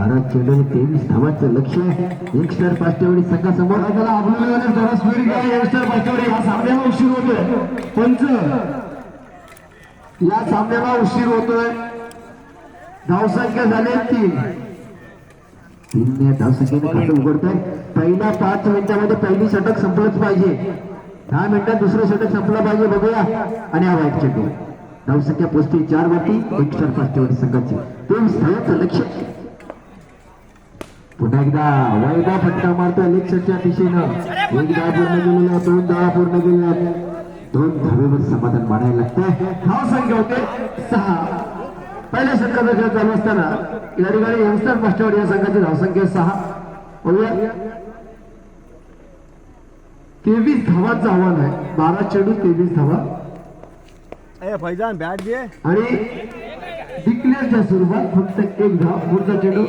12 चेंडू 23 धावांचं लक्ष यंगस्टर पाचटेवाडी संघासमोर. त्याला आपल्याला जरा स्पीड काय यंगस्टर पाचटेवाडी हा सामन्याला उशीर होतोय. पंच या सामन्याला उशीर होतोय. धावसंख्या झाले 3. 3 धावसंख्येने खातं उघडतोय. पहिल्या 5 मिनिटांमध्ये पहिली षटक संपलंच पाहिजे. 10 मिनिटात दुसरं षटक संपलं पाहिजे. बघूया. आणि हा वाईट चेंडू. धावसंख्या पोहोचते 4 वरती यंगस्टर पाचटेवाडी संघाची. 23 धावांचं लक्ष. पुन्हा एकदा वैभव फटका मारतोय लेक्चरच्या दिशेनं. 1 धाव पूर्ण केलेल्या, 2 धावा पूर्ण केलेल्या, 2 धावेवर समाधान मानायला लागतंय. धावसंख्या होते 6. पहिल्या षटकाचा खेळ चालू असताना या ठिकाणी यंगस्टर पाचटेवाडी या संघाची धावसंख्या 6. बघूया 23 धावांचं आव्हान आहे. 12 चेंडू 23 धावा. फैजान बॅट घे. आणि डिक्लेअरच्या स्वरूपात फक्त 1 धाव. पुढचा चेंडू